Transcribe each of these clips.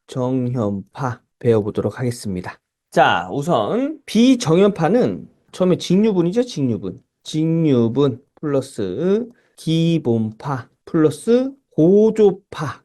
비정현파 배워보도록 하겠습니다. 자, 우선 비정현파는 처음에 직류분이죠, 직류분. 직류분 플러스 기본파 플러스 고조파.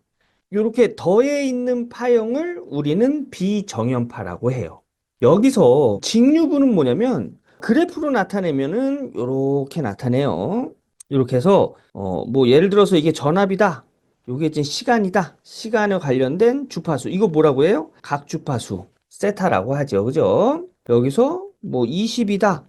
이렇게 더해 있는 파형을 우리는 비정현파라고 해요. 여기서 직류분은 뭐냐면 그래프로 나타내면은 이렇게 나타내요. 이렇게 해서 뭐 예를 들어서 이게 전압이다. 요게 이제 시간이다. 시간에 관련된 주파수. 이거 뭐라고 해요? 각주파수. 세타라고 하죠. 그죠? 여기서 뭐 20이다.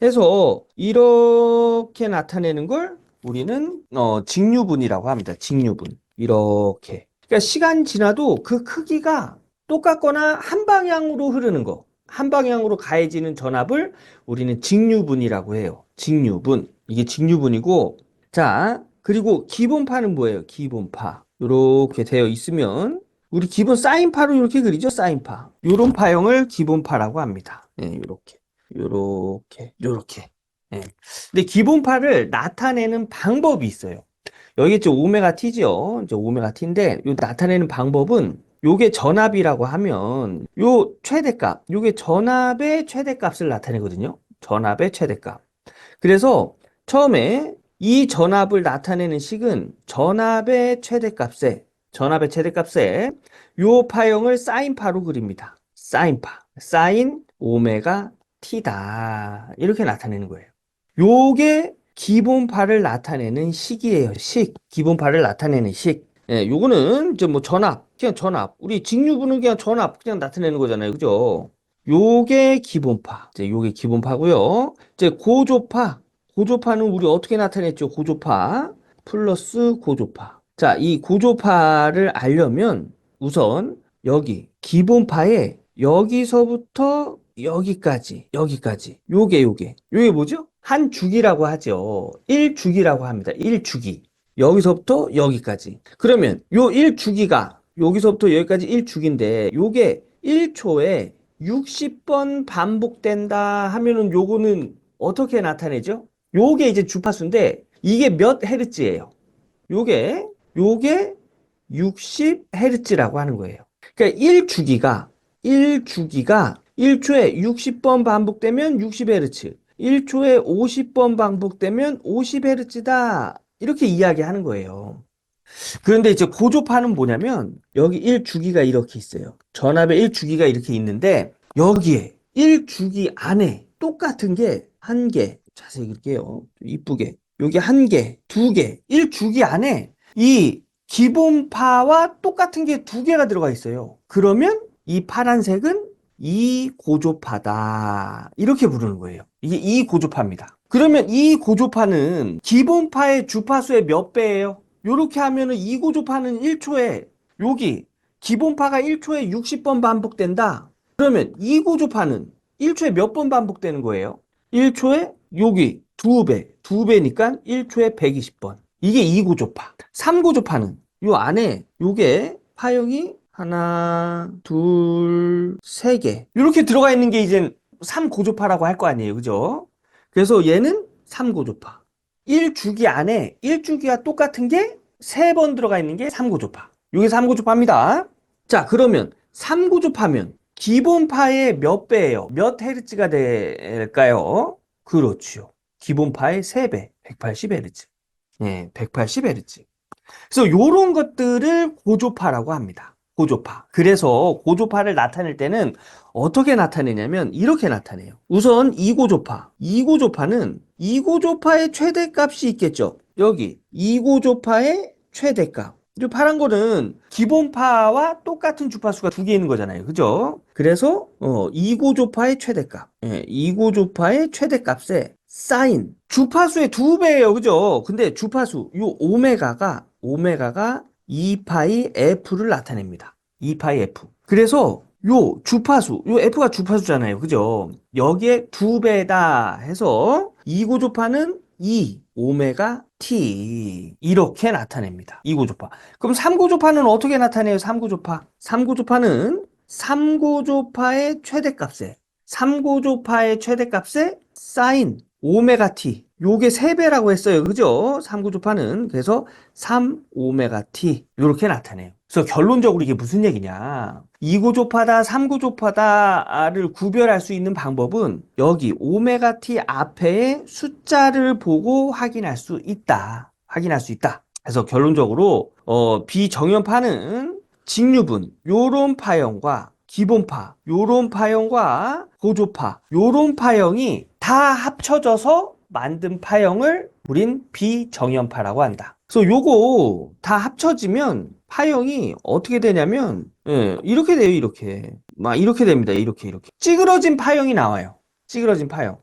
해서 이렇게 나타내는 걸 우리는 직류분이라고 합니다. 직류분. 이렇게. 그러니까 시간 지나도 그 크기가 똑같거나 한 방향으로 흐르는 거. 한 방향으로 가해지는 전압을 우리는 직류분이라고 해요. 직류분. 이게 직류분이고, 자, 그리고 기본파는 뭐예요? 기본파. 이렇게 되어 있으면, 우리 기본 사인파로 이렇게 그리죠? 사인파. 요런 파형을 기본파라고 합니다. 예, 요렇게. 요렇게. 예. 근데 기본파를 나타내는 방법이 있어요. 여기 이제 오메가 t죠. 이제 오메가 t인데, 요 나타내는 방법은 요게 전압이라고 하면 요 최대값, 요게 전압의 최대값을 나타내거든요. 전압의 최대값. 그래서 처음에 이 전압을 나타내는 식은 전압의 최대값에 요 파형을 사인파로 그립니다. 사인파. 사인 오메가 t다. 이렇게 나타내는 거예요. 요게 기본파를 나타내는 식이에요. 식. 기본파를 나타내는 식. 예, 요거는 이제 뭐 전압, 그냥 전압. 우리 직류분은 그냥 전압, 그냥 나타내는 거잖아요. 그죠? 요게 기본파. 이제 요게 기본파고요. 이제 고조파. 고조파는 우리 어떻게 나타냈죠? 고조파. 플러스 고조파. 자, 이 고조파를 알려면 우선 여기 기본파에 여기서부터 여기까지. 요게 뭐죠? 한 주기라고 하죠. 1주기라고 합니다. 1주기. 여기서부터 여기까지. 그러면 요 1주기가 여기서부터 여기까지 1주기인데 요게 1초에 60번 반복된다 하면은 요거는 어떻게 나타내죠? 요게 이제 주파수인데 이게 몇 헤르츠예요? 요게 60헤르츠라고 하는 거예요. 그러니까 1주기가 1초에 60번 반복되면 60헤르츠, 1초에 50번 반복되면 50헤르츠다. 이렇게 이야기하는 거예요. 그런데 이제 고조파는 뭐냐면 여기 1주기가 이렇게 있어요. 전압의 1주기가 이렇게 있는데 여기에 1주기 안에 똑같은 게 한 개. 자세히 그릴게요. 이쁘게. 여기 한 개, 두 개. 1주기 안에 이 기본파와 똑같은 게 두 개가 들어가 있어요. 그러면 이 파란색은 이 고조파다. 이렇게 부르는 거예요. 이게 이 고조파입니다. 그러면 이 고조파는 기본파의 주파수의 몇 배예요? 요렇게 하면은 이 고조파는 1초에 여기 기본파가 1초에 60번 반복된다. 그러면 이 고조파는 1초에 몇 번 반복되는 거예요? 1초에 여기 두 배니까 1초에 120번. 이게 2고조파. 3고조파는 요 안에 요게 파형이 하나, 둘, 세 개. 이렇게 들어가 있는 게 이제 3고조파라고 할 거 아니에요. 그죠? 그래서 얘는 3고조파. 1주기 안에 1주기와 똑같은 게 세 번 들어가 있는 게 3고조파. 이게 3고조파입니다. 자, 그러면 3고조파면 기본파의 몇 배예요? 몇 헤르츠가 될까요? 그렇죠. 기본파의 3배, 180헤르츠. 네, 180헤르츠. 그래서 요런 것들을 고조파라고 합니다. 고조파. 그래서 고조파를 나타낼 때는 어떻게 나타내냐면 이렇게 나타내요. 우선 이고조파는 이고조파의 최대값이 있겠죠. 여기 이고조파의 최대값. 이 파란 거는 기본파와 똑같은 주파수가 두 개 있는 거잖아요. 그죠? 그래서 이고조파의 최대값. 예, 이고조파의 최대값에 사인 주파수의 두 배예요. 그죠? 근데 주파수 요 오메가가 2파이 F를 나타냅니다. 2파이 F. 그래서 요 주파수, 요 F가 주파수잖아요. 그죠? 여기에 두 배다 해서 이고조파는 2 오메가 T 이렇게 나타냅니다. 이고조파. 그럼 3고조파는 어떻게 나타내요? 3고조파는 3고조파의 최대값에 사인 오메가 t 요게 3배라고 했어요. 그죠? 3고조파는 그래서 3 오메가 t 요렇게 나타내요. 그래서 결론적으로 이게 무슨 얘기냐? 2구조파다, 3구조파다를 구별할 수 있는 방법은 여기 오메가 t 앞에 숫자를 보고 확인할 수 있다. 확인할 수 있다. 그래서 결론적으로 비정연파는 직류분 요런 파형과 기본파 요런 파형과 고조파 요런 파형이 다 합쳐져서 만든 파형을 우린 비정연파라고 한다. 그래서 요거 다 합쳐지면 파형이 어떻게 되냐면 이렇게 돼요. 이렇게 막 이렇게 됩니다. 이렇게 찌그러진 파형이 나와요. 찌그러진 파형.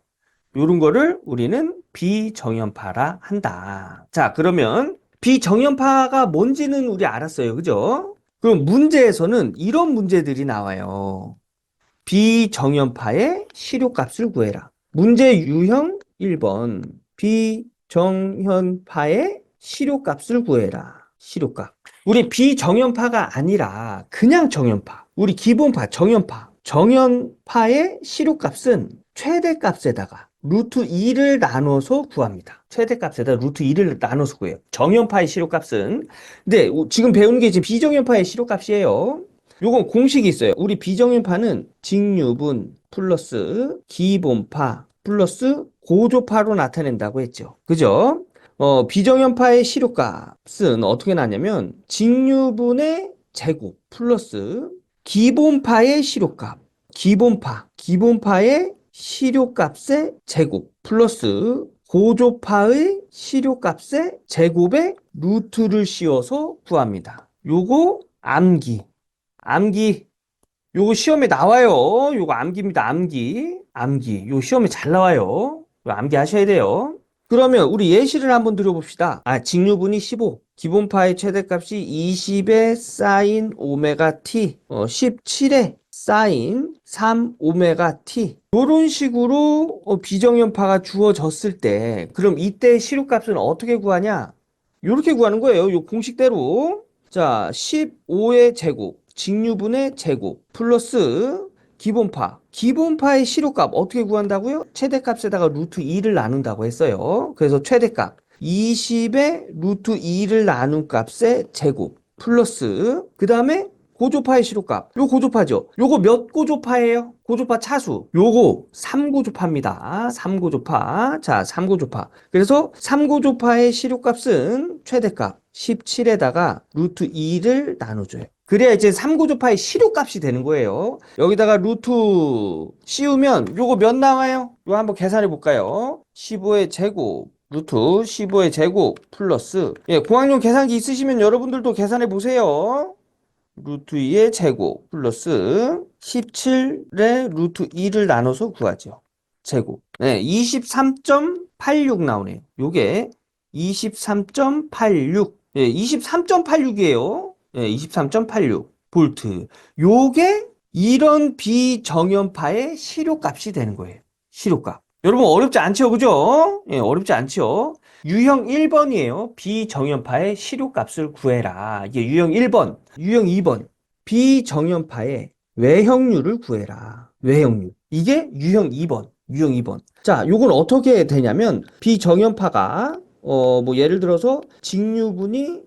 요런 거를 우리는 비정연파라 한다. 자, 그러면 비정연파가 뭔지는 우리 알았어요. 그죠? 그럼 문제에서는 이런 문제들이 나와요. 비정연파의 시료값을 구해라. 문제 유형 1번. 비정연파의 시료값을 구해라. 시료값. 우리 비정연파가 아니라 그냥 정연파. 우리 기본파, 정연파. 정연파의 시료값은 최대값에다가 루트 2를 나눠서 구합니다. 최대값에다 루트 2를 나눠서 구해요. 정연파의 시료값은. 근데 지금 배우는 게 지금 비정연파의 시료값이에요. 요건 공식이 있어요. 우리 비정연파는 직류분 플러스 기본파 플러스 고조파로 나타낸다고 했죠. 그죠? 비정연파의 시료값은 어떻게 나냐면 직류분의 제곱 플러스 기본파의 시료값 기본파의 시료값의 제곱 플러스 고조파의 시료값의 제곱에 루트를 씌워서 구합니다. 요거 암기. 요거 시험에 나와요. 요거 암기입니다. 암기. 요 시험에 잘 나와요. 요 암기 하셔야 돼요. 그러면 우리 예시를 한번 들어봅시다. 직류분이 15. 기본파의 최대값이 20에 사인 오메가 t. 17에 사인 3 오메가 t. 요런 식으로 비정연파가 주어졌을 때, 그럼 이때 시료값은 어떻게 구하냐? 요렇게 구하는 거예요. 요 공식대로. 자, 15의 제곱, 직류분의 제곱, 플러스 기본파의 시료값 어떻게 구한다고요? 최대값에다가 루트 2를 나눈다고 했어요. 그래서 최대값 20의 루트 2를 나눈 값의 제곱, 플러스 그 다음에 고조파의 시료값. 요 고조파죠. 요거 몇 고조파예요? 고조파 차수. 요거 3고조파입니다. 3고조파. 자, 3고조파. 그래서 3고조파의 시료값은 최대값 17에다가 루트 2를 나눠줘요. 그래야 이제 3고조파의 시료값이 되는 거예요. 여기다가 루트 씌우면 요거 몇 나와요? 요 한번 계산해 볼까요? 15의 제곱 루트 15의 제곱 플러스 공학용 계산기 있으시면 여러분들도 계산해 보세요. 루트 2의 제곱 플러스 17의 루트 2를 나눠서 구하죠. 제곱. 23.86 나오네요. 요게 23.86. 23.86이에요. 23.86 볼트. 요게 이런 비정연파의 시료값이 되는 거예요. 시료값. 여러분 어렵지 않죠? 그죠? 어렵지 않죠? 유형 1번이에요. 비정연파의 시료값을 구해라. 이게 유형 1번. 유형 2번. 비정연파의 외형률을 구해라. 외형률. 이게 유형 2번. 유형 2번. 자, 요건 어떻게 되냐면 비정연파가 뭐 예를 들어서 직류분이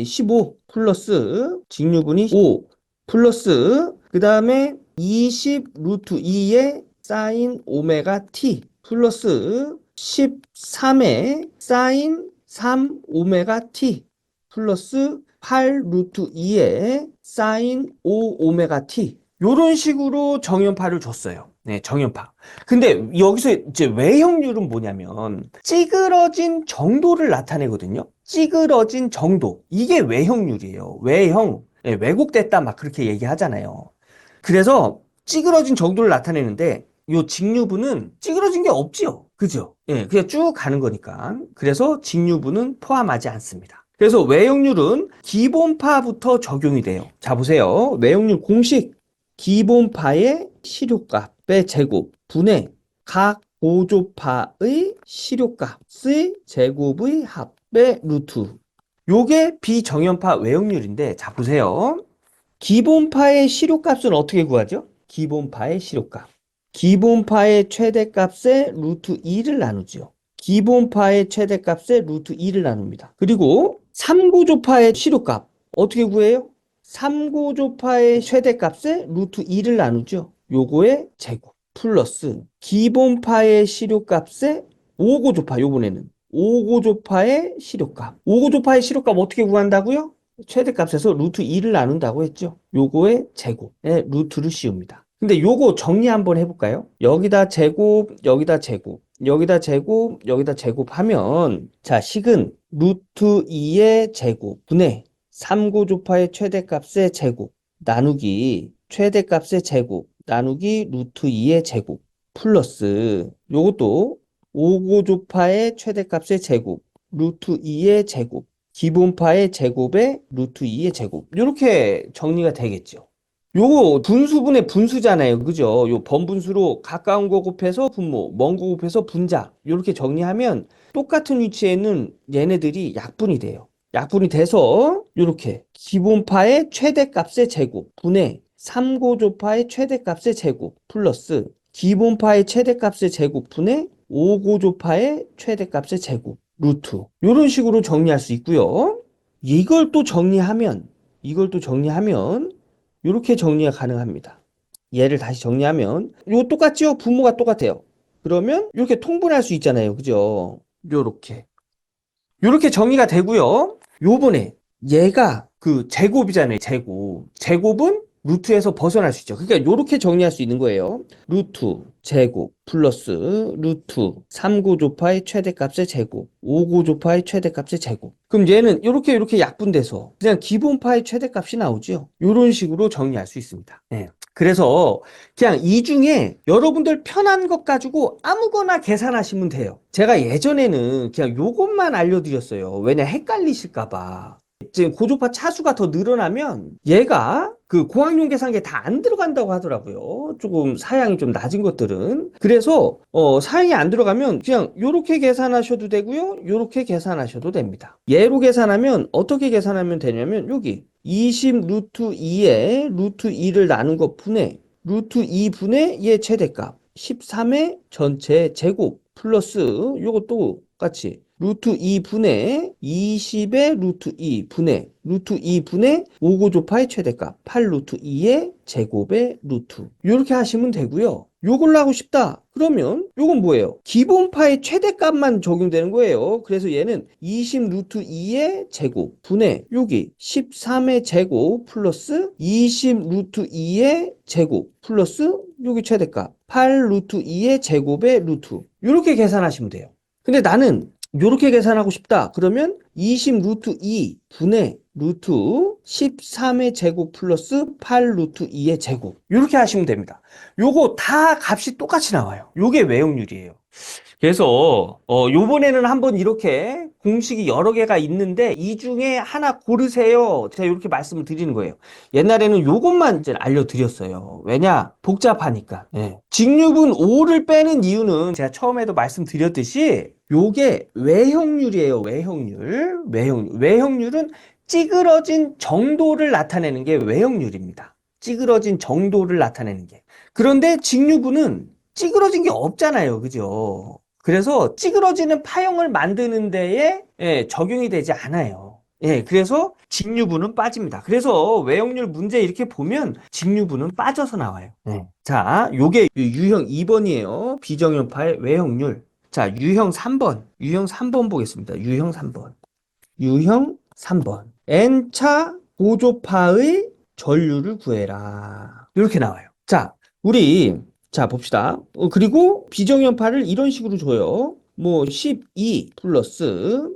15 플러스 직류분이 5 플러스 그 다음에 20 루트 2의 사인 오메가 t 플러스 13의 사인 3 오메가 t 플러스 8 루트 2의 사인 5 오메가 t 요런 식으로 정연파를 줬어요. 네, 정연파. 근데 여기서 이제 외형률은 뭐냐면 찌그러진 정도를 나타내거든요. 찌그러진 정도. 이게 외형률이에요. 외형. 네, 왜곡됐다 막 그렇게 얘기하잖아요. 그래서 찌그러진 정도를 나타내는데 요 직류분은 찌그러진 게 없지요. 그죠? 예, 그냥 쭉 가는 거니까. 그래서 직류분은 포함하지 않습니다. 그래서 외형률은 기본파부터 적용이 돼요. 자, 보세요. 외형률 공식. 기본파의 시료값의 제곱 분의 각 고조파의 시료값의 제곱의 합의 루트. 요게 비정연파 외형률인데, 자, 보세요. 기본파의 시료값은 어떻게 구하죠? 기본파의 시료값. 기본파의 최대값에 루트 2를 나누죠. 기본파의 최대값에 루트 2를 나눕니다. 그리고 3고조파의 시료값 어떻게 구해요? 3고조파의 최대값에 루트 2를 나누죠. 요거의 제곱 플러스 기본파의 시료값에 5고조파, 요번에는 5고조파의 시료값. 5고조파의 시료값 어떻게 구한다고요? 최대값에서 루트 2를 나눈다고 했죠. 요거의 제곱에 루트를 씌웁니다. 근데 요거 정리 한번 해볼까요? 여기다 제곱, 여기다 제곱, 여기다 제곱, 여기다 제곱하면 자, 식은 루트 2의 제곱 분의 3고조파의 최대값의 제곱 나누기 최대값의 제곱 나누기 루트 2의 제곱 플러스 요것도 5고조파의 최대값의 제곱 루트 2의 제곱 기본파의 제곱에 루트 2의 제곱 이렇게 정리가 되겠죠. 요거 분수분의 분수잖아요. 그죠? 요 번분수로 가까운 거 곱해서 분모, 먼 거 곱해서 분자 이렇게 정리하면 똑같은 위치에는 얘네들이 약분이 돼요. 약분이 돼서 이렇게 기본파의 최대값의 제곱 분의 3고조파의 최대값의 제곱 플러스 기본파의 최대값의 제곱 분의 5고조파의 최대값의 제곱 루트 이런 식으로 정리할 수 있고요. 이걸 또 정리하면 이렇게 정리가 가능합니다. 얘를 다시 정리하면 이거 똑같죠? 분모가 똑같아요. 그러면 이렇게 통분할 수 있잖아요. 그죠? 요렇게 정리가 되고요. 요번에 얘가 그 제곱이잖아요. 제곱은 루트에서 벗어날 수 있죠. 그러니까 요렇게 정리할 수 있는 거예요. 루트 제곱 플러스 루트 3고조파의 최대값의 제곱 5고조파의 최대값의 제곱. 그럼 얘는 요렇게 약분돼서 그냥 기본파의 최대값이 나오죠. 요런 식으로 정리할 수 있습니다. 네. 그래서 그냥 이 중에 여러분들 편한 것 가지고 아무거나 계산하시면 돼요. 제가 예전에는 그냥 요것만 알려드렸어요. 왜냐 헷갈리실까 봐. 지금 고조파 차수가 더 늘어나면 얘가 그 공학용 계산기에 다 안 들어간다고 하더라고요. 조금 사양이 좀 낮은 것들은. 그래서 사양이 안 들어가면 그냥 요렇게 계산하셔도 되고요. 요렇게 계산하셔도 됩니다. 얘로 계산하면 어떻게 계산하면 되냐면 여기 20 루트 2에 루트 2를 나눈 것 분의 루트 2분의 얘 최대값 13의 전체 제곱 플러스 요것도 같이 루트 2분의 20의 루트 2분의 5고조파의 최대값 8 루트 2의 제곱의 루트 이렇게 하시면 되고요. 요걸로 하고 싶다. 그러면 요건 뭐예요? 기본파의 최대값만 적용되는 거예요. 그래서 얘는 20 루트 2의 제곱 분의 여기 13의 제곱 플러스 20 루트 2의 제곱 플러스 여기 최대값 8 루트 2의 제곱의 루트 이렇게 계산하시면 돼요. 근데 나는 이렇게 계산하고 싶다. 그러면 20 루트 2 분의 루트 13의 제곱 플러스 8 루트 2의 제곱 이렇게 하시면 됩니다. 요거 다 값이 똑같이 나와요. 요게 외역률이에요. 그래서 요번에는 한번 이렇게 공식이 여러 개가 있는데 이 중에 하나 고르세요. 제가 이렇게 말씀을 드리는 거예요. 옛날에는 요것만 이제 알려드렸어요. 왜냐? 복잡하니까. 예. 직류분 5를 빼는 이유는 제가 처음에도 말씀드렸듯이 요게 외형률이에요. 외형률은 찌그러진 정도를 나타내는 게 외형률입니다. 찌그러진 정도를 나타내는 게. 그런데 직류분은 찌그러진 게 없잖아요. 그죠? 그래서 찌그러지는 파형을 만드는 데에 적용이 되지 않아요. 그래서 직류분은 빠집니다. 그래서 외형률 문제 이렇게 보면 직류분은 빠져서 나와요. 자, 요게 유형 2번이에요. 비정형파의 외형률. 자, 유형 3번 보겠습니다. 유형 3번. N차 고조파의 전류를 구해라. 이렇게 나와요. 자, 자, 봅시다. 그리고 비정형파를 이런 식으로 줘요. 뭐, 12 플러스,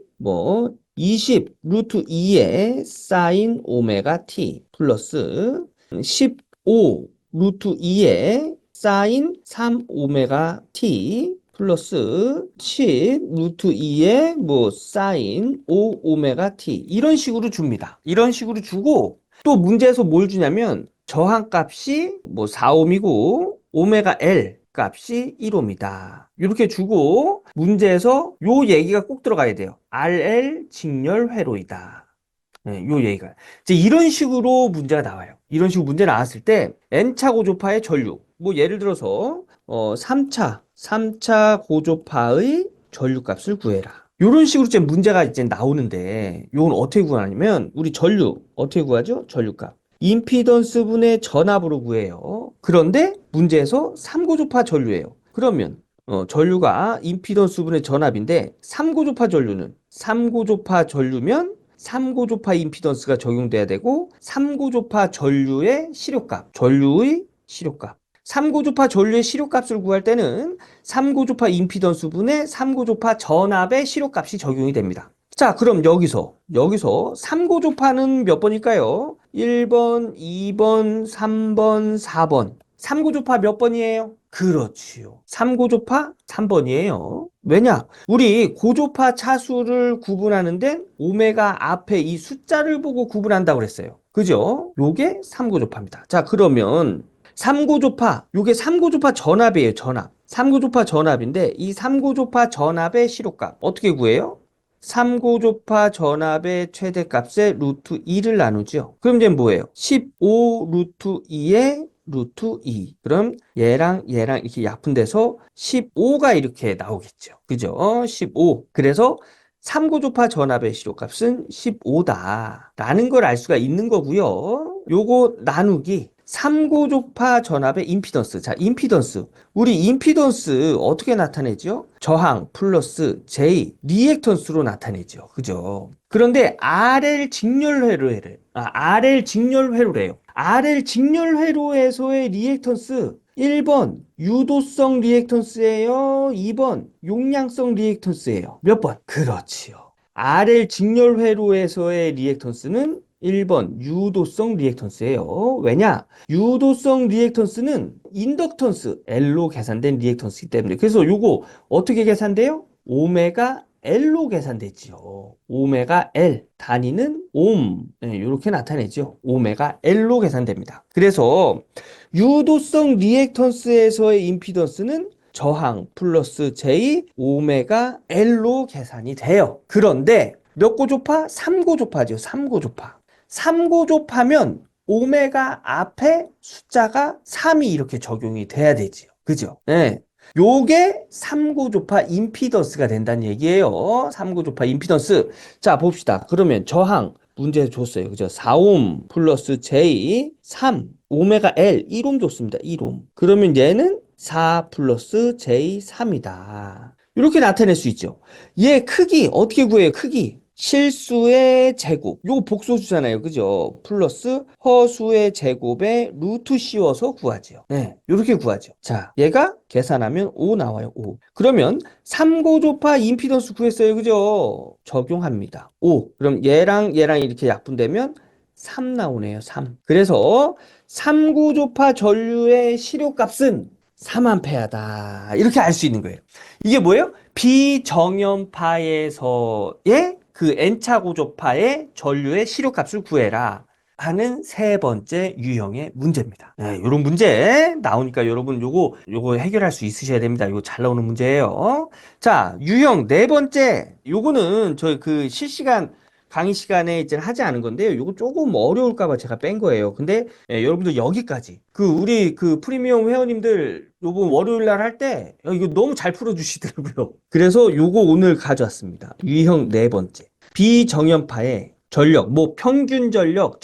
20 루트 2의 사인 오메가 t 플러스 15 루트 2의 사인 3 오메가 t 플러스 10 루트 2의 사인 5 오메가 t 이런 식으로 줍니다. 이런 식으로 주고 또 문제에서 뭘 주냐면 저항값이 4옴이고 오메가 L 값이 1옴이다. 이렇게 주고 문제에서 요 얘기가 꼭 들어가야 돼요. RL 직렬 회로이다. 요 얘기가. 이제 이런 식으로 문제가 나와요. 이런 식으로 문제 나왔을 때 N차 고조파의 전류. 예를 들어서 3차 고조파의 전류값을 구해라. 요런 식으로 이제 문제가 이제 나오는데, 요건 어떻게 구하냐면, 우리 전류, 어떻게 구하죠? 전류값. 임피던스 분의 전압으로 구해요. 그런데 문제에서 삼고조파 전류예요. 그러면, 전류가 임피던스 분의 전압인데, 삼고조파 전류는, 삼고조파 전류면, 삼고조파 임피던스가 적용돼야 되고, 삼고조파 전류의 시료값, 전류의 시료값. 삼고조파 전류의 시료값을 구할 때는 삼고조파 임피던스 분의 삼고조파 전압의 시료값이 적용이 됩니다. 자, 그럼 여기서 삼고조파는 몇 번일까요? 1번, 2번, 3번, 4번. 삼고조파 몇 번이에요? 그렇지요. 삼고조파 3번이에요. 왜냐? 우리 고조파 차수를 구분하는 데는 오메가 앞에 이 숫자를 보고 구분한다고 그랬어요. 그죠? 요게 삼고조파입니다. 자, 그러면 삼고조파, 요게 삼고조파 전압이에요, 전압. 삼고조파 전압인데 이 삼고조파 전압의 시료값 어떻게 구해요? 삼고조파 전압의 최대값에 루트 2를 나누죠. 그럼 이제 뭐예요? 15 루트 2에 루트 2. 그럼 얘랑 이렇게 약분돼서 15가 이렇게 나오겠죠. 그죠? 15. 그래서 삼고조파 전압의 시료값은 15다. 라는 걸 알 수가 있는 거고요. 요거 나누기 삼고조파 전압의 임피던스. 자, 임피던스. 우리 임피던스 어떻게 나타내죠? 저항 플러스 J 리액턴스로 나타내죠. 그죠? 그런데 RL 직렬회로래요. RL 직렬회로에서의 리액턴스 1번 유도성 리액턴스예요. 2번 용량성 리액턴스예요. 몇 번? 그렇지요. RL 직렬회로에서의 리액턴스는 1번 유도성 리액턴스예요. 왜냐? 유도성 리액턴스는 인덕턴스 L로 계산된 리액턴스이기 때문에. 그래서 요거 어떻게 계산돼요? 오메가 L로 계산되지요. 오메가 L 단위는 옴 이렇게 나타내죠. 오메가 L로 계산됩니다. 그래서 유도성 리액턴스에서의 임피던스는 저항 플러스 J 오메가 L로 계산이 돼요. 그런데 몇 고조파? 3고조파죠. 3고조파. 3고조파면 오메가 앞에 숫자가 3이 이렇게 적용이 돼야 되지요. 그죠? 네. 요게 3고조파 임피던스가 된다는 얘기예요. 3고조파 임피던스. 자, 봅시다. 그러면 저항 문제 줬어요. 그죠? 4옴 플러스 J 3 오메가 L 1옴 줬습니다. 1옴. 그러면 얘는 4 플러스 J 3이다. 이렇게 나타낼 수 있죠. 얘 크기 어떻게 구해요? 크기. 실수의 제곱. 요거 복소수잖아요. 그죠? 플러스 허수의 제곱에 루트 씌워서 구하죠. 네. 요렇게 구하죠. 자, 얘가 계산하면 5 나와요. 5. 그러면 3고조파 임피던스 구했어요. 그죠? 적용합니다. 5. 그럼 얘랑 이렇게 약분되면 3 나오네요. 3. 그래서 3고조파 전류의 시료값은 3A다. 이렇게 알 수 있는 거예요. 이게 뭐예요? 비정연파에서의 그 N차 고조파의 전류의 시료값을 구해라 하는 세 번째 유형의 문제입니다. 네, 이런 문제 나오니까 여러분 요거 해결할 수 있으셔야 됩니다. 요거 잘 나오는 문제예요. 자, 유형 네 번째. 요거는 저희 그 실시간 강의 시간에 이제 하지 않은 건데요. 요거 조금 어려울까 봐 제가 뺀 거예요. 근데 여러분들 여기까지 우리 프리미엄 회원님들 요번 월요일 날 할 때 이거 너무 잘 풀어주시더라고요. 그래서 요거 오늘 가져왔습니다. 유형 네 번째. 비정연파의 전력, 뭐 평균 전력,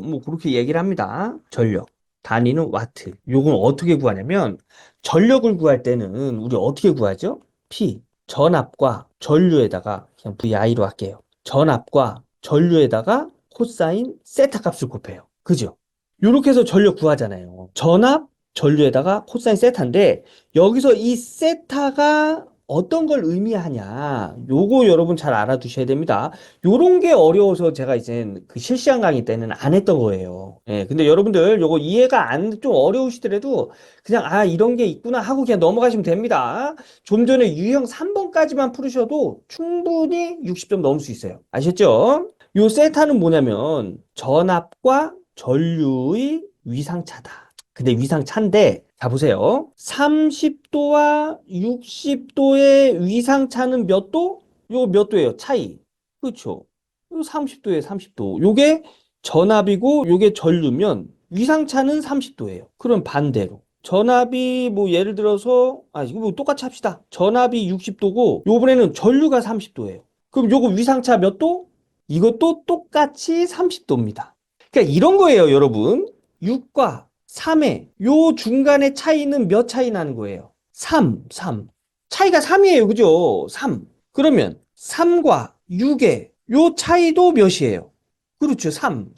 뭐 그렇게 얘기를 합니다. 전력. 단위는 와트. 요건 어떻게 구하냐면 전력을 구할 때는 우리 어떻게 구하죠? P. 전압과 전류에다가 그냥 VI로 할게요. 전압과 전류에다가 코사인 세타 값을 곱해요. 그죠? 요렇게 해서 전력 구하잖아요. 전압, 전류에다가 코사인 세타인데 여기서 이 세타가 어떤 걸 의미하냐 요거 여러분 잘 알아두셔야 됩니다. 요런 게 어려워서 제가 이제 그 실시간 강의 때는 안 했던 거예요. 예, 근데 여러분들 요거 이해가 좀 어려우시더라도 그냥 이런 게 있구나 하고 그냥 넘어가시면 됩니다. 좀 전에 유형 3번까지만 풀으셔도 충분히 60점 넘을 수 있어요. 아셨죠? 요 세타는 뭐냐면 전압과 전류의 위상차다. 근데 위상차인데 자 보세요. 30도와 60도의 위상차는 몇 도? 요거 몇 도예요? 차이. 그렇죠. 요 30도에 30도. 요게 전압이고 요게 전류면 위상차는 30도예요. 그럼 반대로. 전압이 뭐 예를 들어서 이거 뭐 똑같이 합시다. 전압이 60도고 요번에는 전류가 30도예요. 그럼 요거 위상차 몇 도? 이것도 똑같이 30도입니다. 그러니까 이런 거예요, 여러분. 6과 3의 요 중간의 차이는 몇 차이 나는 거예요? 3. 차이가 3이에요. 그죠? 3. 그러면 3과 6의 요 차이도 몇이에요? 그렇죠. 3.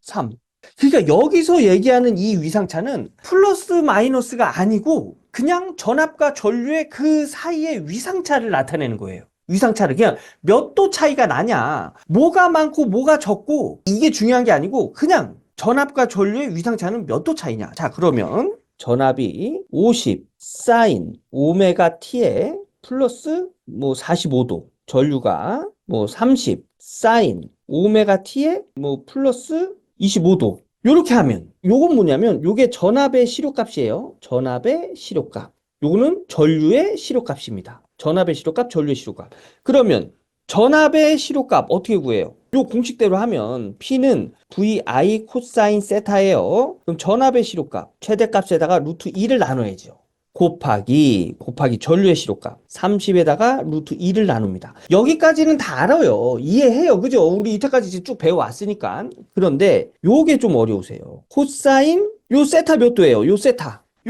그러니까 여기서 얘기하는 이 위상차는 플러스 마이너스가 아니고 그냥 전압과 전류의 그 사이의 위상차를 나타내는 거예요. 위상차를 그냥 몇 도 차이가 나냐, 뭐가 많고 뭐가 적고 이게 중요한 게 아니고 그냥 전압과 전류의 위상차는 몇 도 차이냐. 자, 그러면 전압이 50 사인 오메가 t에 플러스 뭐 45도, 전류가 뭐 30 사인 오메가 t에 뭐 플러스 25도. 요렇게 하면 요건 뭐냐면 요게 전압의 시료값이에요. 전압의 시료값. 요거는 전류의 시료값입니다. 전압의 시료값, 전류의 시료값. 그러면 전압의 시료값 어떻게 구해요? 요 공식대로 하면 P는 VI 코사인 세타예요. 그럼 전압의 시료값, 최대값에다가 루트 2를 나눠야죠. 곱하기 전류의 시료값 30에다가 루트 2를 나눕니다. 여기까지는 다 알아요. 이해해요. 그죠? 우리 이때까지 쭉 배워왔으니까. 그런데 요게 좀 어려우세요. 코사인 요 세타 몇 도예요? 요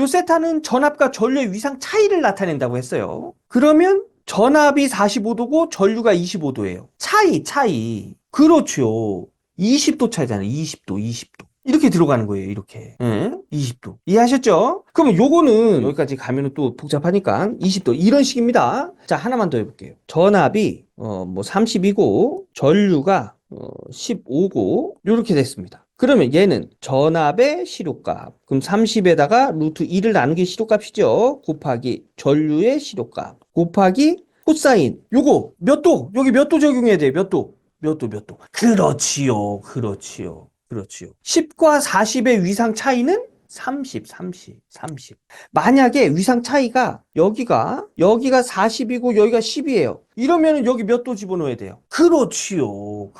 세타는 전압과 전류의 위상 차이를 나타낸다고 했어요. 그러면 전압이 45도고 전류가 25도예요. 차이. 그렇죠. 20도 차이잖아요. 20도. 이렇게 들어가는 거예요. 이렇게. 20도. 이해하셨죠? 그러면 요거는 여기까지 가면은 또 복잡하니까 20도 이런 식입니다. 자, 하나만 더 해볼게요. 전압이 뭐 30이고 전류가 15고 요렇게 됐습니다. 그러면 얘는 전압의 시료값. 그럼 30에다가 루트 2를 나누기 시료값이죠. 곱하기 전류의 시료값. 곱하기 코사인. 요거 몇 도? 여기 몇 도 적용해야 돼요? 몇 도? 몇 도? 그렇지요. 10과 40의 위상 차이는 30. 만약에 위상 차이가 여기가 40이고 여기가 10이에요. 이러면 여기 몇 도 집어넣어야 돼요? 그렇지요.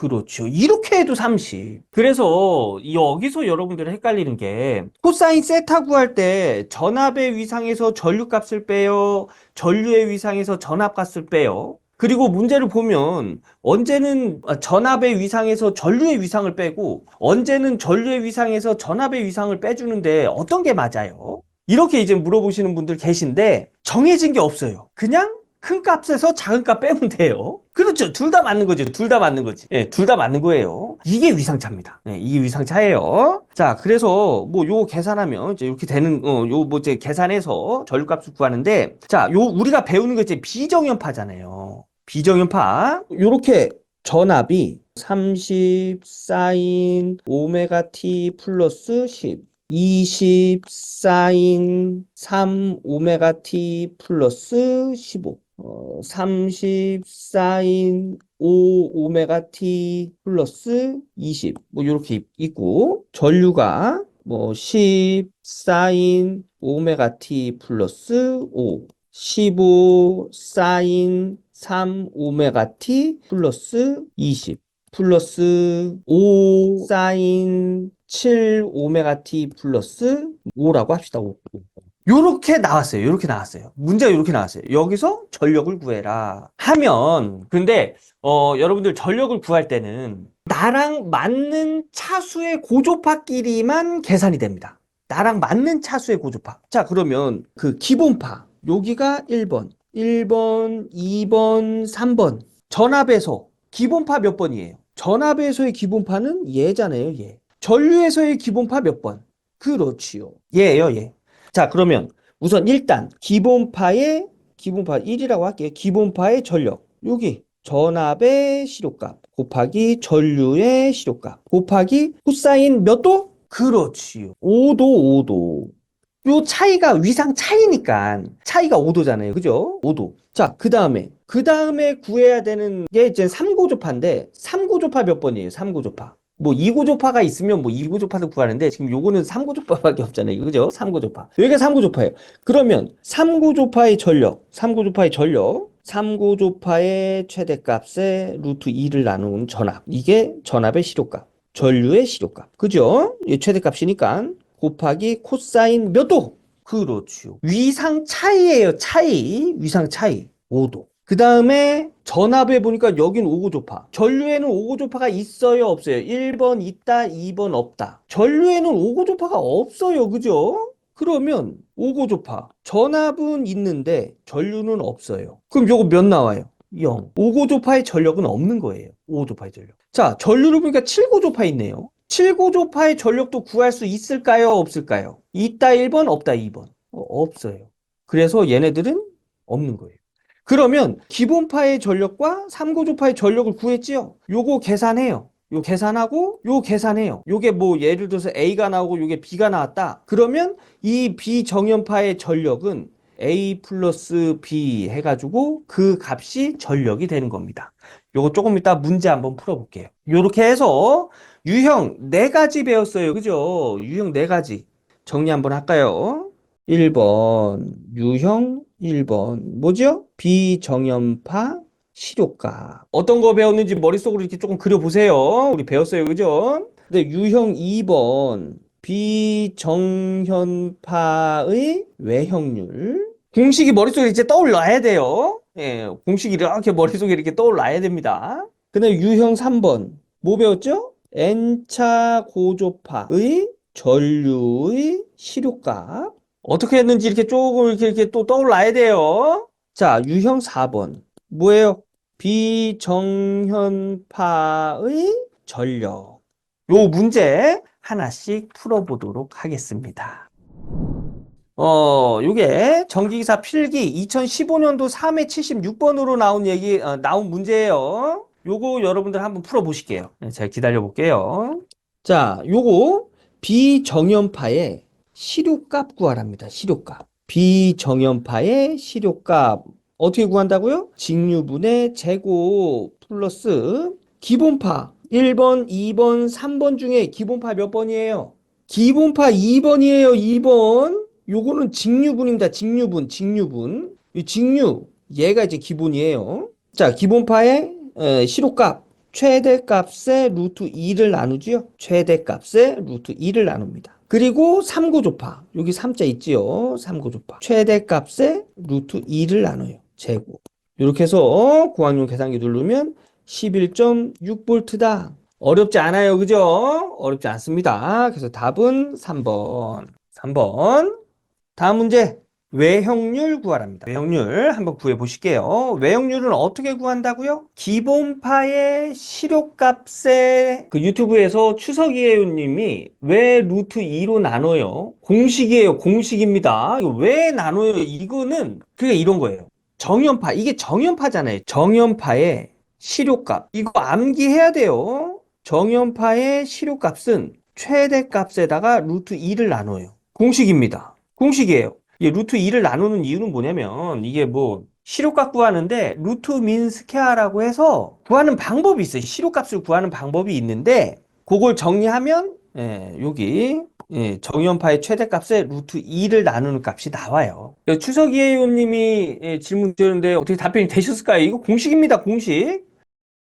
이렇게 해도 30. 그래서 여기서 여러분들이 헷갈리는 게 코사인 세타 구할 때 전압의 위상에서 전류값을 빼요. 전류의 위상에서 전압값을 빼요. 그리고 문제를 보면 언제는 전압의 위상에서 전류의 위상을 빼고 언제는 전류의 위상에서 전압의 위상을 빼주는데 어떤 게 맞아요? 이렇게 이제 물어보시는 분들 계신데 정해진 게 없어요. 그냥 큰 값에서 작은 값 빼면 돼요. 그렇죠. 둘 다 맞는 거죠. 둘 다 맞는 거지. 예, 둘 다 맞는 거예요. 이게 위상차입니다. 예, 이게 위상차예요. 자, 그래서 뭐 요거 계산하면 이제 이렇게 되는 요 뭐 이제 계산해서 전류값을 구하는데 자, 요 우리가 배우는 거 이제 비정연파잖아요. 비정연파. 요렇게 전압이 30 사인 오메가 t 플러스 10 20 사인 3 오메가 t 플러스 15 30 사인 5 오메가 t 플러스 20 뭐 이렇게 있고 전류가 뭐 10 사인 오메가 t 플러스 5 15 사인 3 오메가 t 플러스 20 플러스 5 사인 7 오메가 t 플러스 5라고 합시다. 5. 요렇게 나왔어요. 문제가 요렇게 나왔어요. 여기서 전력을 구해라 하면 근데 여러분들 전력을 구할 때는 나랑 맞는 차수의 고조파끼리만 계산이 됩니다. 나랑 맞는 차수의 고조파. 자, 그러면 그 기본파 여기가 1번, 2번, 3번 전압에서 기본파 몇 번이에요? 전압에서의 기본파는 얘잖아요, 얘. 전류에서의 기본파 몇 번? 그렇지요. 얘예요, 얘. 자, 그러면 우선 일단 기본파 1이라고 할게요. 기본파의 전력. 여기 전압의 시료값 곱하기 전류의 시료값 곱하기 코사인 몇 도? 그렇지요. 5도. 요 차이가 위상 차이니까 차이가 5도잖아요. 그죠? 5도. 자, 그 다음에 구해야 되는 게 이제 3고조파인데 3고조파 몇 번이에요? 3고조파. 뭐 2고조파가 있으면 뭐 2고조파도 구하는데 지금 요거는 3고조파밖에 없잖아요. 그죠? 3고조파. 여기가 3고조파예요. 그러면 3고조파의 전력, 3고조파의 최대값에 루트 2를 나눈 전압. 이게 전압의 시료값, 전류의 시료값. 그죠? 이 최대값이니까 곱하기 코사인 몇 도? 그렇죠. 위상 차이예요. 위상 차이. 5도. 그 다음에 전압에 보니까 여긴 오고조파. 전류에는 오고조파가 있어요, 없어요? 1번 있다, 2번 없다. 전류에는 오고조파가 없어요, 그죠? 그러면 오고조파. 전압은 있는데 전류는 없어요. 그럼 요거 몇 나와요? 0. 오고조파의 전력은 없는 거예요. 오고조파의 전력. 자, 전류를 보니까 7고조파 있네요. 7고조파의 전력도 구할 수 있을까요, 없을까요? 있다 1번, 없다 2번. 없어요. 그래서 얘네들은 없는 거예요. 그러면 기본파의 전력과 3고조파의 전력을 구했지요? 요거 계산해요. 요 계산하고 요 계산해요. 요게 뭐 예를 들어서 A가 나오고 요게 B가 나왔다. 그러면 이 비정연파의 전력은 A 플러스 B 해가지고 그 값이 전력이 되는 겁니다. 요거 조금 이따 문제 한번 풀어볼게요. 요렇게 해서 유형 4가지 배웠어요. 그죠? 유형 4가지. 정리 한번 할까요? 1번 유형 1번 뭐죠? 비정연파 시료가 어떤 거 배웠는지 머릿속으로 이렇게 조금 그려보세요. 우리 배웠어요. 그죠? 근데 유형 2번 비정연파의 외형률 공식이 머릿속에 이제 떠올라야 돼요. 예, 공식이 이렇게 머릿속에 이렇게 떠올라야 됩니다. 근데 유형 3번 뭐 배웠죠? N차 고조파의 전류의 시료값 어떻게 했는지 이렇게 조금 이렇게 또 떠올라야 돼요. 자, 유형 4번. 뭐예요? 비정현파의 전력. 요 문제 하나씩 풀어보도록 하겠습니다. 요게 전기기사 필기 2015년도 3회 76번으로 나온 나온 문제예요. 요거 여러분들 한번 풀어보실게요. 네, 잘 기다려 볼게요. 자, 요거 비정연파의 시료값 구하랍니다. 시료값. 비정연파의 시료값. 어떻게 구한다고요? 직류분의 제곱 플러스 기본파 1번, 2번, 3번 중에 기본파 몇 번이에요? 기본파 2번이에요. 2번. 요거는 직류분입니다. 직류분. 이 직류. 얘가 이제 기본이에요. 자, 기본파의 시료값. 최대값의 루트 2를 나누지요. 최대값의 루트 2를 나눕니다. 그리고 3고조파. 여기 3자 있지요. 3고조파. 최대값의 루트 2를 나눠요. 제곱. 이렇게 해서 고학용 계산기 누르면 11.6V다. 어렵지 않아요. 그죠? 어렵지 않습니다. 그래서 답은 3번. 3번. 다음 문제. 외형률 구하랍니다. 외형률 한번 구해 보실게요. 외형률은 어떻게 구한다고요? 기본파의 시료값에 그 유튜브에서 추석이에요 님이 왜 루트 2로 나눠요? 공식이에요. 공식입니다. 이거 왜 나눠요? 이거는 그게 이런 거예요. 정연파. 이게 정연파잖아요. 정연파의 시료값. 이거 암기해야 돼요. 정연파의 시료값은 최대값에다가 루트 2를 나눠요. 공식입니다. 공식이에요. 이 루트 2를 나누는 이유는 뭐냐면 이게 뭐 시료값 구하는데 루트 민 스퀘어라고 해서 구하는 방법이 있어요. 시료값을 구하는 방법이 있는데 그걸 정리하면 여기 정연파의 최대값에 루트 2를 나누는 값이 나와요. 추석이에요 님이 질문 드렸는데 어떻게 답변이 되셨을까요? 이거 공식입니다. 공식.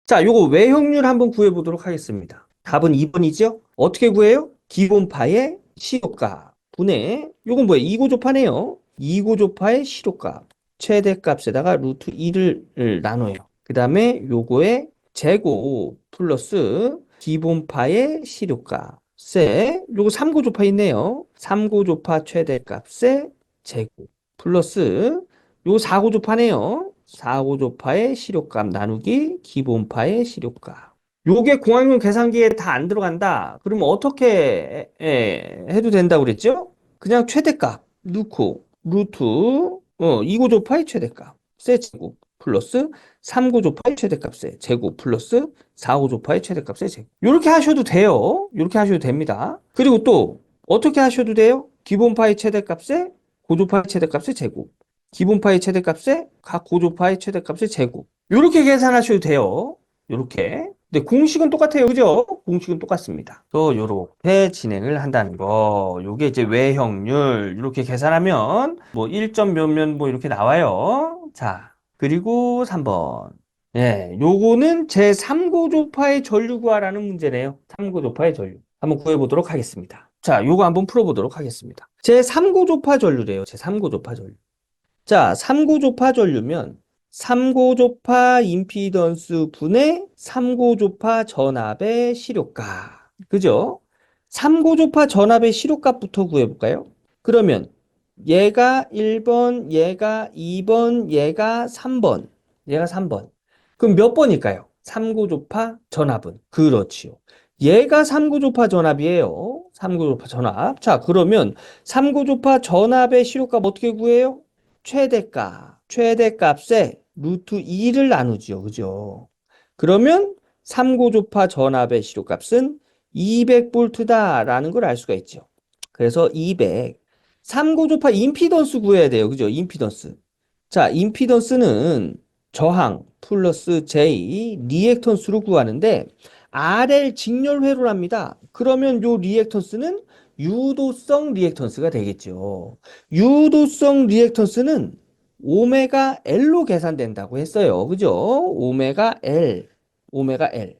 자, 요거 외형률 한번 구해보도록 하겠습니다. 답은 2번이죠? 어떻게 구해요? 기본파의 시료값 분의 요건 뭐예요? 2고조파네요. 2고조파의 시료값 최대값에다가 루트 2를 나눠요. 그 다음에 요거의 제곱 플러스 기본파의 시료값에 요거 3고조파 있네요. 3고조파 최대값의 제곱 플러스 요 4고조파네요. 4고조파의 시료값 나누기 기본파의 시료값. 요게 공학용 계산기에 다 안 들어간다. 그러면 어떻게 해도 된다고 그랬죠? 그냥 최대값 넣고 루트 2고조파의 최대값 세 제곱 플러스 3고조파의 최대값의 제곱 플러스 4고조파의 최대값의 제곱. 요렇게 하셔도 돼요. 요렇게 하셔도 됩니다. 그리고 또 어떻게 하셔도 돼요? 기본파의 최대값에 고조파의 최대값의 제곱. 기본파의 최대값에 각 고조파의 최대값의 제곱. 요렇게 계산하셔도 돼요. 요렇게. 근데 공식은 똑같아요. 그죠? 공식은 똑같습니다. 또 요렇게 진행을 한다는 거. 요게 이제 외형률. 이렇게 계산하면 뭐 1점 몇몇 뭐 이렇게 나와요. 자, 그리고 3번. 예, 요거는 제3고조파의 전류 구하라는 문제네요. 3고조파의 전류. 한번 구해보도록 하겠습니다. 자, 요거 한번 풀어보도록 하겠습니다. 제3고조파 전류래요. 제3고조파 전류. 자, 3고조파 전류면 삼고조파 임피던스 분의 삼고조파 전압의 시료값. 그죠? 삼고조파 전압의 시료값부터 구해볼까요? 그러면 얘가 1번, 얘가 2번, 얘가 3번. 얘가 3번. 그럼 몇 번일까요? 삼고조파 전압은. 그렇지요. 얘가 삼고조파 전압이에요. 삼고조파 전압. 자, 그러면 삼고조파 전압의 시료값 어떻게 구해요? 최대값. 최대값에 루트 2를 나누죠. 그죠? 그러면 삼고조파 전압의 시료값은 200V다라는 걸 알 수가 있죠. 그래서 200. 삼고조파 임피던스 구해야 돼요. 그죠? 임피던스. 자, 임피던스는 저항 플러스 J 리액턴스로 구하는데 RL 직렬회로랍니다. 그러면 요 리액턴스는 유도성 리액턴스가 되겠죠. 유도성 리액턴스는 오메가 L로 계산된다고 했어요. 그죠? 오메가 L. 오메가 L.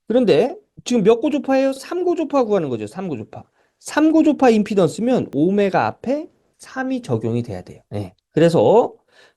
그런데 지금 몇 고조파예요? 3고조파 구하는 거죠. 3고조파. 3고조파 임피던스면 오메가 앞에 3이 적용이 돼야 돼요. 네. 그래서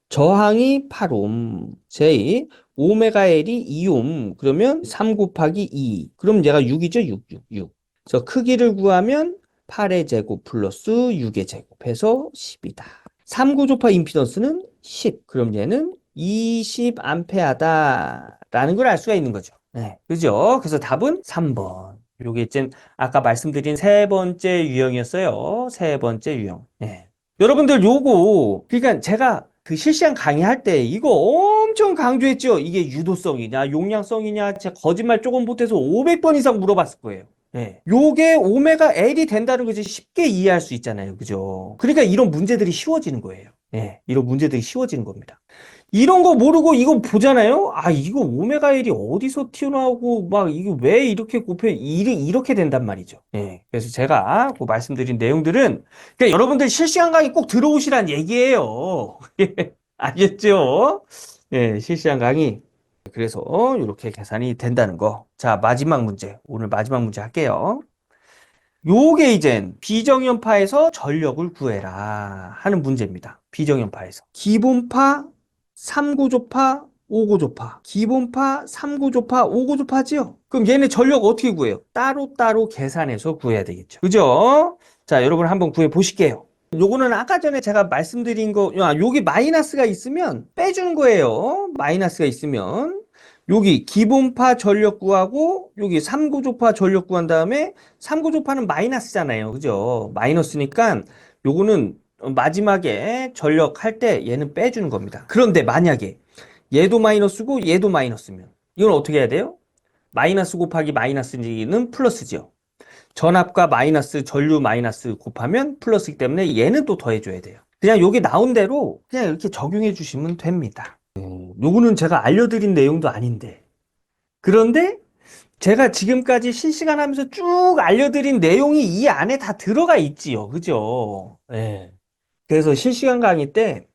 저항이 8옴, J, 오메가 L이 2옴, 그러면 3 곱하기 2. 그럼 얘가 6이죠? 6, 6, 6. 그래서 크기를 구하면 8의 제곱 플러스 6의 제곱해서 10이다. 3고조파 임피던스는 10. 그럼 얘는 20A다라는 걸 알 수가 있는 거죠. 네, 그죠? 그래서 답은 3번. 요게 이제 아까 말씀드린 세 번째 유형이었어요. 세 번째 유형. 네. 여러분들 요거 그러니까 제가 그 실시간 강의할 때 이거 엄청 강조했죠. 이게 유도성이냐 용량성이냐 제가 거짓말 조금 못해서 500번 이상 물어봤을 거예요. 네. 요게 오메가 L이 된다는 것이 쉽게 이해할 수 있잖아요. 그죠? 그러니까 이런 문제들이 쉬워지는 거예요. 네. 이런 문제들이 쉬워지는 겁니다. 이런 거 모르고 이거 보잖아요? 아, 이거 오메가 1이 어디서 튀어나오고, 막, 이게 왜 이렇게 곱해, 이렇게 된단 말이죠. 예. 그래서 제가 그 말씀드린 내용들은, 그러니까 여러분들 실시간 강의 꼭 들어오시란 얘기예요. 알겠죠? 예, 실시간 강의. 그래서 이렇게 계산이 된다는 거. 자, 마지막 문제. 오늘 마지막 문제 할게요. 요게 이젠 비정연파에서 전력을 구해라 하는 문제입니다. 비정연파에서. 기본파, 3고조파, 5고조파. 기본파, 3고조파, 5고조파지요? 그럼 얘네 전력 어떻게 구해요? 따로따로 계산해서 구해야 되겠죠. 그죠? 자, 여러분 한번 구해 보실게요. 요거는 아까 전에 제가 말씀드린 거, 여기 마이너스가 있으면 빼주는 거예요. 마이너스가 있으면. 여기 기본파 전력 구하고 여기 3고조파 전력 구한 다음에 3고조파는 마이너스잖아요. 그죠? 마이너스니까 요거는 마지막에 전력 할 때 얘는 빼주는 겁니다. 그런데 만약에 얘도 마이너스고 얘도 마이너스면 이건 어떻게 해야 돼요? 마이너스 곱하기 마이너스는 플러스죠. 전압과 마이너스 전류 마이너스 곱하면 플러스이기 때문에 얘는 또 더해줘야 돼요. 그냥 여기 나온 대로 그냥 이렇게 적용해 주시면 됩니다. 요거는 제가 알려드린 내용도 아닌데. 그런데 제가 지금까지 실시간 하면서 쭉 알려드린 내용이 이 안에 다 들어가 있지요. 그죠? 예. 그래서 실시간 강의 때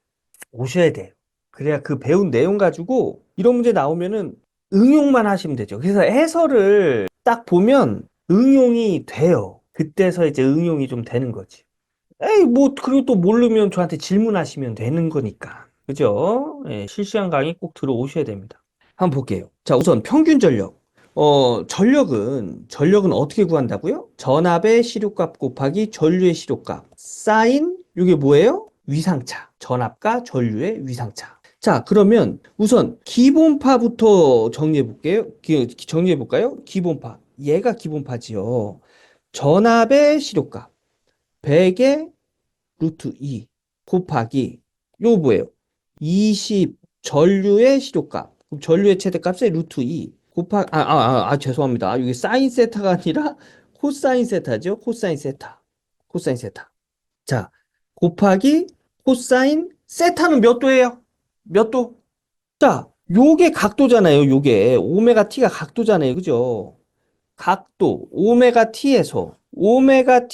오셔야 돼요. 그래야 그 배운 내용 가지고 이런 문제 나오면은 응용만 하시면 되죠. 그래서 해설을 딱 보면 응용이 돼요. 그때서 이제 응용이 좀 되는 거지. 에이, 뭐, 그리고 또 모르면 저한테 질문하시면 되는 거니까. 그죠? 예, 실시간 강의 꼭 들어오셔야 됩니다. 한번 볼게요. 자, 우선 평균 전력. 전력은 어떻게 구한다고요? 전압의 시료값 곱하기 전류의 시료값. 쌓인, 이게 뭐예요? 위상차. 전압과 전류의 위상차. 자, 그러면 우선 기본파부터 정리해 볼게요. 정리해 볼까요? 기본파. 얘가 기본파지요. 전압의 시료값. 100의 루트 2 곱하기 요거 뭐예요? 20 전류의 시료값. 그럼 전류의 최대값의 루트 2 곱하기 죄송합니다. 이게 사인 세타가 아니라 코사인 세타죠. 코사인 세타. 코사인 세타. 자, 곱하기 코사인 세타는 몇 도예요? 몇 도? 자, 요게 각도잖아요. 요게 오메가 t가 각도잖아요. 그죠? 각도 오메가 t에서 오메가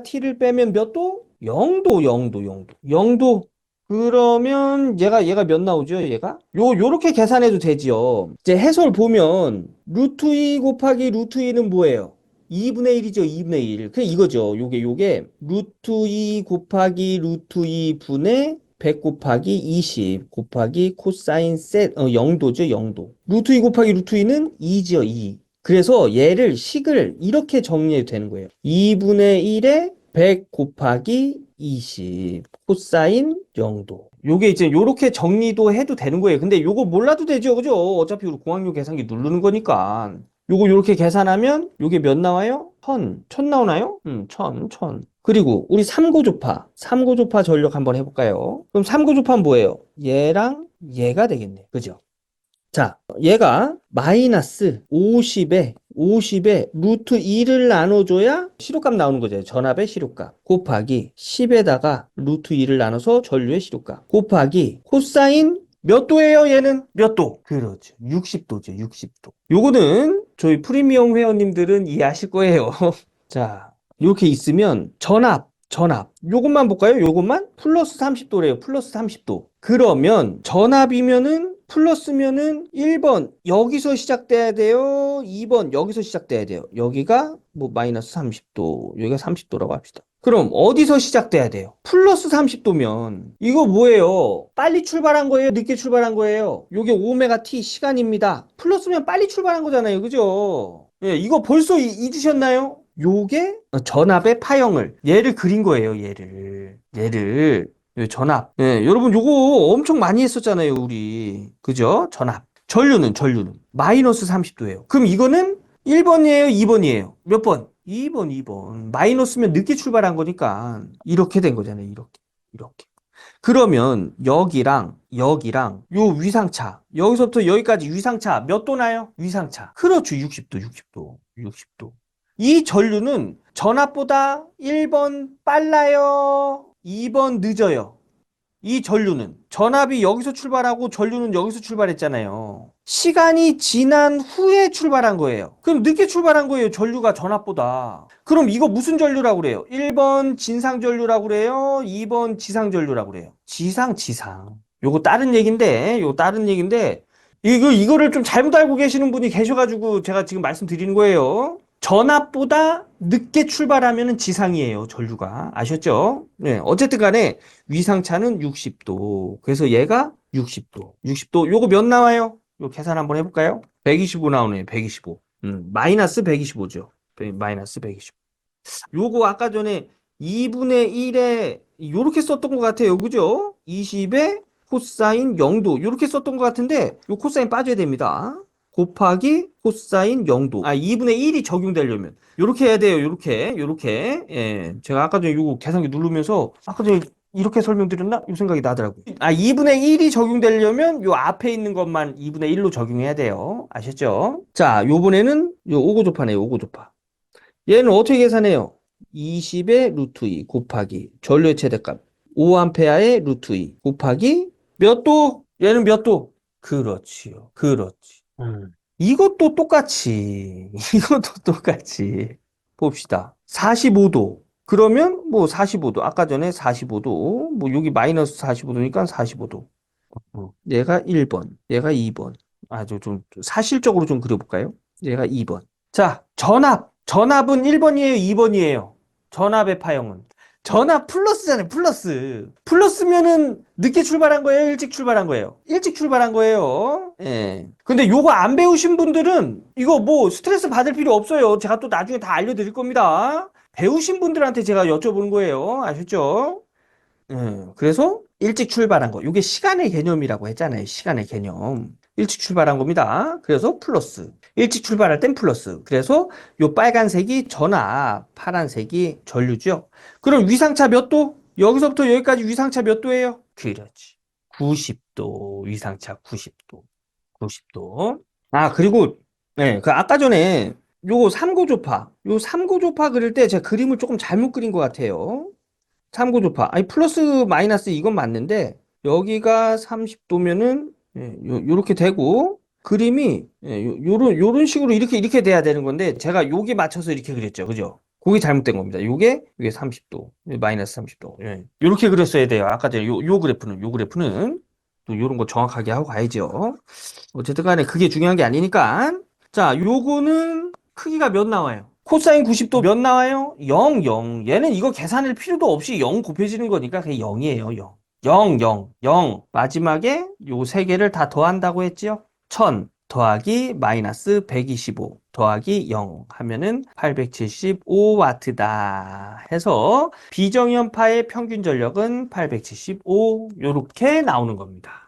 t를 빼면 몇 도? 0도, 0도, 0도. 0도. 그러면 얘가 몇 나오죠? 얘가? 요렇게 계산해도 되지요. 이제 해설 보면 루트 2 곱하기 루트 2는 뭐예요? 2분의 1이죠. 2분의 1. 그냥 이거죠. 요게 루트 2 곱하기 루트 2 분의 100 곱하기 20 곱하기 코사인 0도죠, 0도. 루트 2 곱하기 루트 2는 2지요, 2. 그래서 얘를 식을 이렇게 정리해도 되는 거예요. 2분의 1에 100 곱하기 20 코사인 0도. 요게 이제 요렇게 정리도 해도 되는 거예요. 근데 요거 몰라도 되죠, 그죠? 어차피 우리 공학용 계산기 누르는 거니까. 요거 요렇게 계산하면 요게 몇 나와요? 1000 나오나요? 1000. 그리고 우리 삼고조파 전력 한번 해볼까요? 그럼 삼고조파는 뭐예요? 얘랑 얘가 되겠네. 그죠? 자, 얘가 마이너스 50에 루트 2를 나눠줘야 시료값 나오는 거죠. 전압의 시료값. 곱하기 10에다가 루트 2를 나눠서 전류의 시료값. 곱하기 코사인 몇 도예요, 얘는? 몇 도? 그렇죠. 60도죠, 60도. 요거는 저희 프리미엄 회원님들은 이해하실 거예요. 자, 이렇게 있으면 전압. 요것만 볼까요? 요것만? 플러스 30도래요. 플러스 30도. 그러면 전압이면은 플러스면은 1번 여기서 시작돼야 돼요. 2번 여기서 시작돼야 돼요. 여기가 뭐 마이너스 30도. 여기가 30도라고 합시다. 그럼 어디서 시작돼야 돼요? 플러스 30도면 이거 뭐예요? 빨리 출발한 거예요? 늦게 출발한 거예요? 요게 오메가 t 시간입니다. 플러스면 빨리 출발한 거잖아요. 그죠? 예, 이거 벌써 잊으셨나요? 요게 전압의 파형을 얘를 그린 거예요. 얘를 전압. 예, 여러분 요거 엄청 많이 했었잖아요. 우리 그죠? 전압. 전류는 마이너스 30도예요. 그럼 이거는 1번이에요, 2번이에요. 몇 번? 2번. 마이너스면 늦게 출발한 거니까 이렇게 된 거잖아요. 이렇게. 그러면 여기랑 요 위상차, 여기서부터 여기까지 위상차 몇 도 나요? 위상차. 그렇죠. 60도. 이 전류는 전압보다 1번 빨라요, 2번 늦어요. 이 전류는 전압이 여기서 출발하고 전류는 여기서 출발했잖아요. 시간이 지난 후에 출발한 거예요. 그럼 늦게 출발한 거예요. 전류가 전압보다. 그럼 이거 무슨 전류라고 그래요? 1번 진상 전류라고 그래요? 2번 지상 전류라고 그래요? 지상. 요거 다른 얘기인데, 이거를 좀 잘못 알고 계시는 분이 계셔가지고 제가 지금 말씀드리는 거예요. 전압보다 늦게 출발하면 지상이에요, 전류가. 아셨죠? 네, 어쨌든 간에 위상차는 60도. 그래서 얘가 60도. 요거 몇 나와요? 요 계산 한번 해볼까요? 125 나오네요, 125. 마이너스 125죠. 마이너스 125. 요거 아까 전에 2분의 1에 요렇게 썼던 것 같아요. 그죠? 20에 코사인 0도. 요렇게 썼던 것 같은데 요 코사인 빠져야 됩니다. 곱하기 코사인 0도. 2분의 1이 적용되려면 요렇게 해야 돼요. 요렇게. 예. 제가 아까 전에 요거 계산기 누르면서 아까 전에 이렇게 설명드렸나? 요 생각이 나더라고요. 2분의 1이 적용되려면 요 앞에 있는 것만 2분의 1로 적용해야 돼요. 아셨죠? 자, 요번에는 요 오고조파네요. 오고조파. 얘는 어떻게 계산해요? 20의 루트 2 곱하기 전류의 최대값 5A의 루트 2 곱하기 몇 도? 얘는 몇 도? 그렇지요. 그렇지. 이것도 똑같이 봅시다. 45도. 그러면 뭐 45도. 아까 전에 45도. 뭐 여기 마이너스 45도니까 45도. 얘가 1번. 얘가 2번. 아주 좀 사실적으로 좀 그려볼까요? 얘가 2번. 자, 전압은 1번이에요, 2번이에요. 전압의 파형은. 전압 플러스잖아요, 플러스. 플러스면은 늦게 출발한 거예요, 일찍 출발한 거예요? 일찍 출발한 거예요. 예. 근데 요거 안 배우신 분들은 이거 뭐 스트레스 받을 필요 없어요. 제가 또 나중에 다 알려드릴 겁니다. 배우신 분들한테 제가 여쭤보는 거예요. 아셨죠? 그래서 일찍 출발한 거. 이게 시간의 개념이라고 했잖아요. 시간의 개념. 일찍 출발한 겁니다. 그래서 플러스. 일찍 출발할 땐 플러스. 그래서 요 빨간색이 전압, 파란색이 전류죠. 그럼 위상차 몇 도? 여기서부터 여기까지 위상차 몇 도예요? 그렇지. 90도. 위상차 90도. 90도. 그리고 네, 그 아까 전에 요거 삼고조파 그릴 때 제가 그림을 조금 잘못 그린 것 같아요. 참고조파. 플러스 마이너스 이건 맞는데 여기가 30도면은 요렇게 되고 그림이 요런 식으로 이렇게 돼야 되는 건데 제가 요게 맞춰서 이렇게 그렸죠. 그죠? 그게 잘못된 겁니다. 요게 30도. 마이너스 30도. 예. 요렇게 그렸어야 돼요. 아까 전에 요 그래프는 또 요런 거 정확하게 하고 가야죠. 어쨌든 간에 그게 중요한 게 아니니까. 자, 요거는 크기가 몇 나와요? 코사인 90도 몇 나와요? 0. 얘는 이거 계산할 필요도 없이 0 곱해지는 거니까 그냥 0이에요, 0. 0, 0, 0. 마지막에 요 세 개를 다 더한다고 했지요? 1000 더하기 마이너스 125 더하기 0 하면은 875와트다 해서 비정연파의 평균 전력은 875 요렇게 나오는 겁니다.